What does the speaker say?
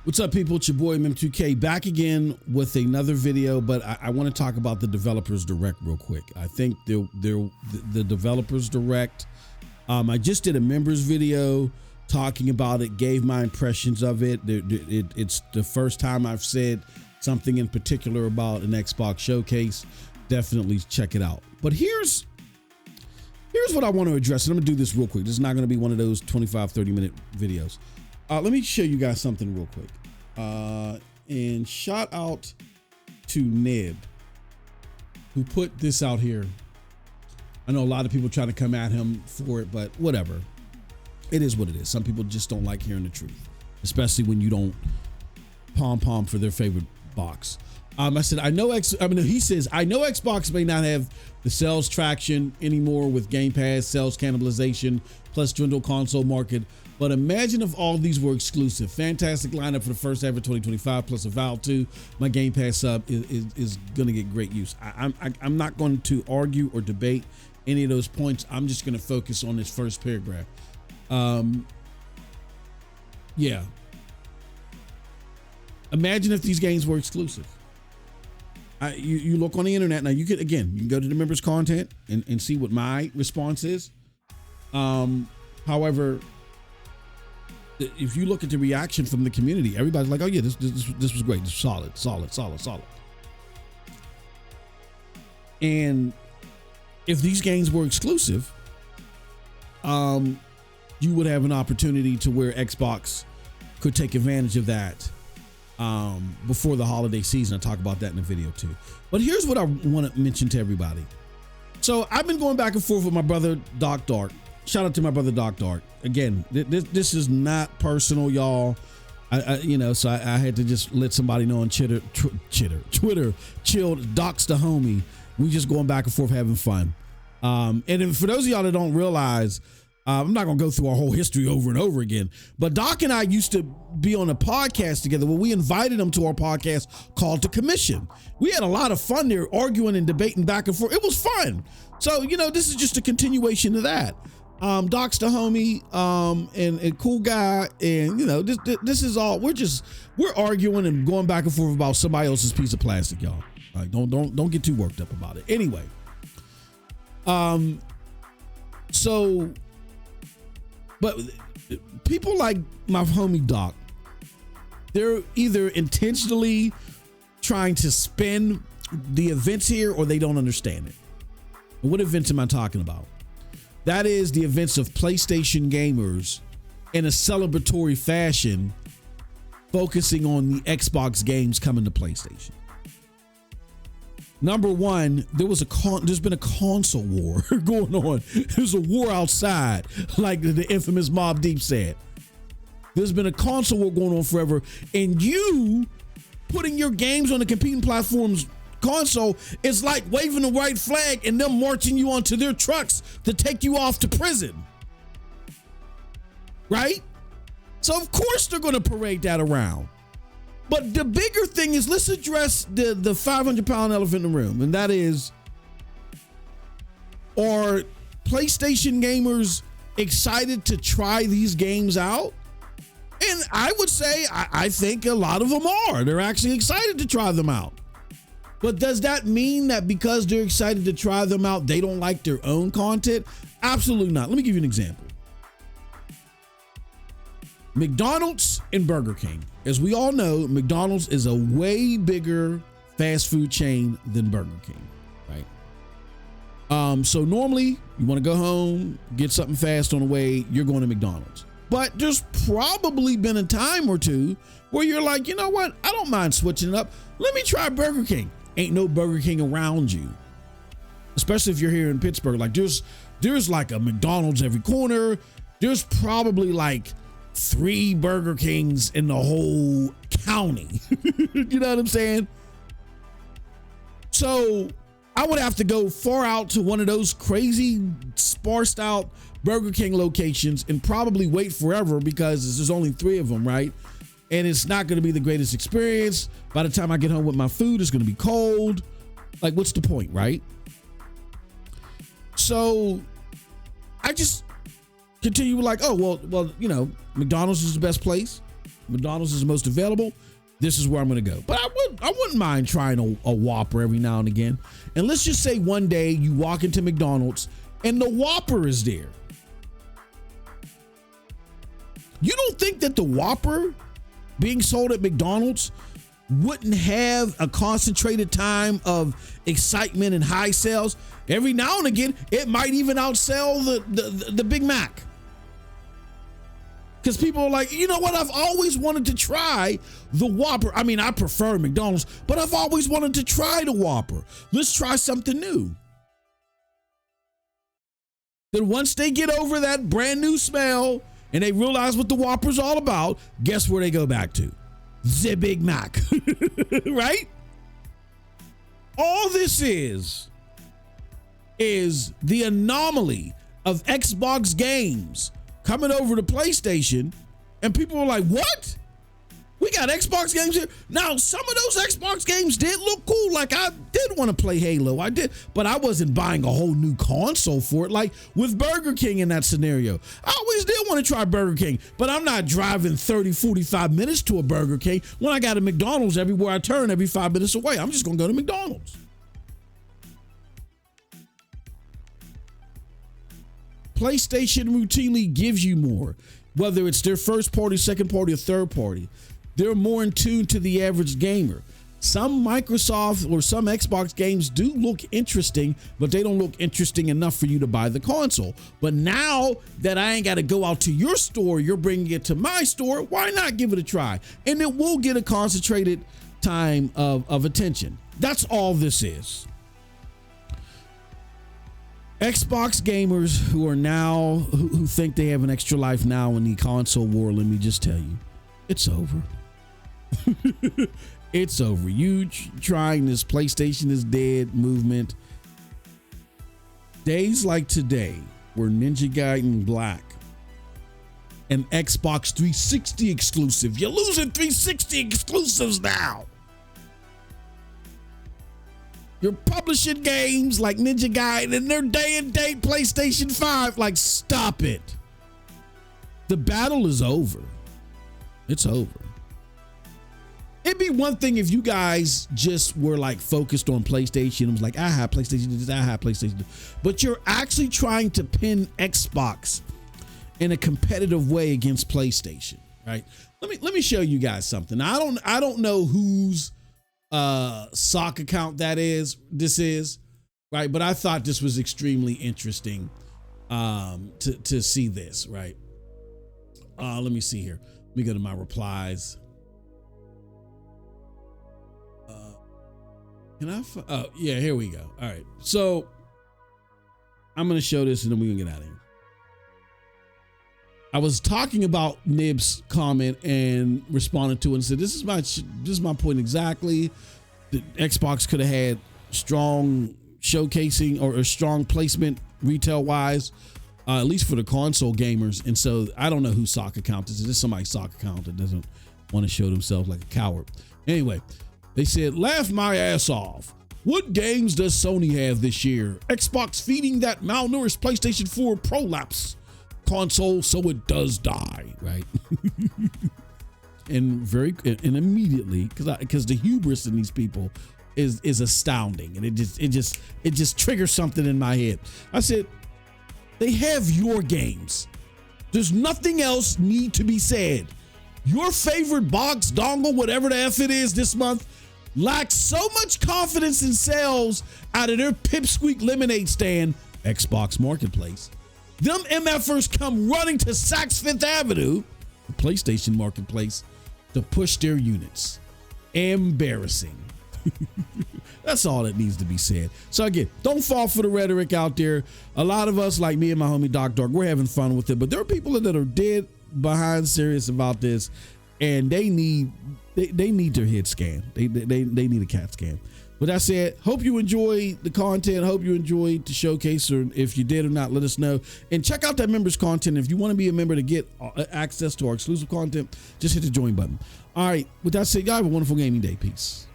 What's up, people? It's your boy MM2K back again with another video, but I want to talk about the Developers Direct real quick. I think the Developers Direct, I just did a members video talking about it, gave my impressions of it. It's the first time I've said something in particular about an Xbox showcase. Definitely check it out. But here's what I want to address, and I'm gonna do this real quick. This is not gonna be one of those 25-30 minute videos. Let me show you guys something real quick. And shout out to Ned, who put this out here. I know a lot of people trying to come at him for it, but whatever. It is what it is. Some people just don't like hearing the truth, especially when you don't pom-pom for their favorite box. I said, he says, I know Xbox may not have the sales traction anymore with Game Pass, sales cannibalization, plus dwindle console market. But imagine if all these were exclusive. Fantastic lineup for the first ever 2025, plus a Valve 2. My Game Pass sub is going to get great use. I'm not going to argue or debate any of those points. I'm just going to focus on this first paragraph. Yeah. Imagine if these games were exclusive. You look on the internet now. You can go to the members content and see what my response is. However, if you look at the reaction from the community, everybody's like, "Oh yeah, this was great. This was solid." And if these games were exclusive, you would have an opportunity to where Xbox could take advantage of that before the holiday season. I'll talk about that in a video too. But here's what I want to mention to everybody. So I've been going back and forth with my brother Doc Dark. Shout out to my brother Doc Dark. Again, this is not personal, y'all. So I had to just let somebody know on Twitter, chill, Doc's the homie. We just going back and forth having fun. And for those of y'all that don't realize, I'm not gonna go through our whole history over and over again, but Doc and I used to be on a podcast together where we invited him to our podcast called The Commission. We had a lot of fun there, arguing and debating back and forth. It was fun. So, this is just a continuation of that. Doc's the homie, and a cool guy. And, this is all, we're arguing and going back and forth about somebody else's piece of plastic, y'all. All right, don't get too worked up about it. Anyway. But people like my homie Doc, they're either intentionally trying to spin the events here or they don't understand it. And what events am I talking about? That is the events of PlayStation gamers in a celebratory fashion, focusing on the Xbox games coming to PlayStation. Number one, there's been a console war going on. There's a war outside, like the infamous Mobb Deep said. There's been a console war going on forever, and you putting your games on the competing platforms console is like waving the white flag and them marching you onto their trucks to take you off to prison. Right? So of course they're going to parade that around. But the bigger thing is, let's address the 500-pound elephant in the room, and that is, are PlayStation gamers excited to try these games out? And I would say, I think a lot of them are. They're actually excited to try them out. But does that mean that because they're excited to try them out, they don't like their own content? Absolutely not. Let me give you an example. McDonald's and Burger King. As we all know, McDonald's is a way bigger fast food chain than Burger King, right? So normally you want to go home, get something fast on the way, you're going to McDonald's. But there's probably been a time or two where you're like, you know what? I don't mind switching it up. Let me try Burger King. Ain't no Burger King around you, especially if you're here in Pittsburgh. Like there's like a McDonald's every corner. There's probably like 3 Burger Kings in the whole county. You know what I'm saying? So I would have to go far out to one of those crazy sparsed out Burger King locations and probably wait forever because there's only 3 of them, right? And it's not going to be the greatest experience. By the time I get home with my food, it's going to be cold. Like, what's the point, right? So I just continue like, oh, well, McDonald's is the best place. McDonald's is the most available. This is where I'm going to go. But I wouldn't mind trying a Whopper every now and again. And let's just say one day you walk into McDonald's and the Whopper is there. You don't think that the Whopper being sold at McDonald's wouldn't have a concentrated time of excitement and high sales? Every now and again, it might even outsell the Big Mac. Because people are like, you know what? I've always wanted to try the Whopper. I mean, I prefer McDonald's, but I've always wanted to try the Whopper. Let's try something new. Then once they get over that brand new smell and they realize what the Whopper's all about, guess where they go back to? The Big Mac, right? All this is the anomaly of Xbox games coming over to PlayStation, and people are like, what? We got Xbox games here? Now, some of those Xbox games did look cool. Like, I did want to play Halo. I did, but I wasn't buying a whole new console for it. Like with Burger King in that scenario. I always did want to try Burger King, but I'm not driving 30, 45 minutes to a Burger King when I got a McDonald's everywhere I turn every 5 minutes away. I'm just going to go to McDonald's. PlayStation routinely gives you more, whether it's their first party, second party, or third party. They're more in tune to the average gamer. Some Microsoft or some Xbox games do look interesting, but they don't look interesting enough for you to buy the console. But now that I ain't got to go out to your store, you're bringing it to my store, why not give it a try? And it will get a concentrated time of attention. That's all this is. Xbox gamers who think they have an extra life now in the console war, let me just tell you, it's over. It's over. You trying this PlayStation is dead movement. Days like today, where Ninja Gaiden Black, an Xbox 360 exclusive, you're losing 360 exclusives now. You're publishing games like Ninja Gaiden and their day and date PlayStation 5. Like, stop it. The battle is over. It's over. It'd be one thing if you guys just were like focused on PlayStation. It was like, I have PlayStation, I have PlayStation. But you're actually trying to pin Xbox in a competitive way against PlayStation, right? Let me show you guys something. I don't know whose sock account this is, right? But I thought this was extremely interesting to see this, right? Let me see here. Let me go to my replies. Yeah, here we go. All right. So I'm going to show this and then we're going to get out of here. I was talking about Nib's comment and responded to it and said, this is my point exactly. The Xbox could have had strong showcasing or strong placement retail wise, at least for the console gamers. And so I don't know whose sock account this is. This is somebody's sock account that doesn't want to show themselves like a coward. Anyway, they said, laugh my ass off. What games does Sony have this year? Xbox feeding that malnourished PlayStation 4 prolapse console so it does die, right? and immediately, because the hubris in these people is astounding, and it just triggers something in my head. I said, they have your games. There's nothing else need to be said. Your favorite box, dongle, whatever the F it is this month, lacks so much confidence in sales out of their pipsqueak lemonade stand, Xbox Marketplace. Them MFers come running to Saks Fifth Avenue, the PlayStation Marketplace, to push their units. Embarrassing. That's all that needs to be said. So again, don't fall for the rhetoric out there. A lot of us, like me and my homie Doc Dark, we're having fun with it, but there are people that are dead behind serious about this, and they need their head scanned. They need a CAT scan. With that said, hope you enjoy the content. Hope you enjoyed the showcase, or if you did or not, let us know. And check out that members content. If you want to be a member to get access to our exclusive content, just hit the join button. All right. With that said, y'all have a wonderful gaming day. Peace.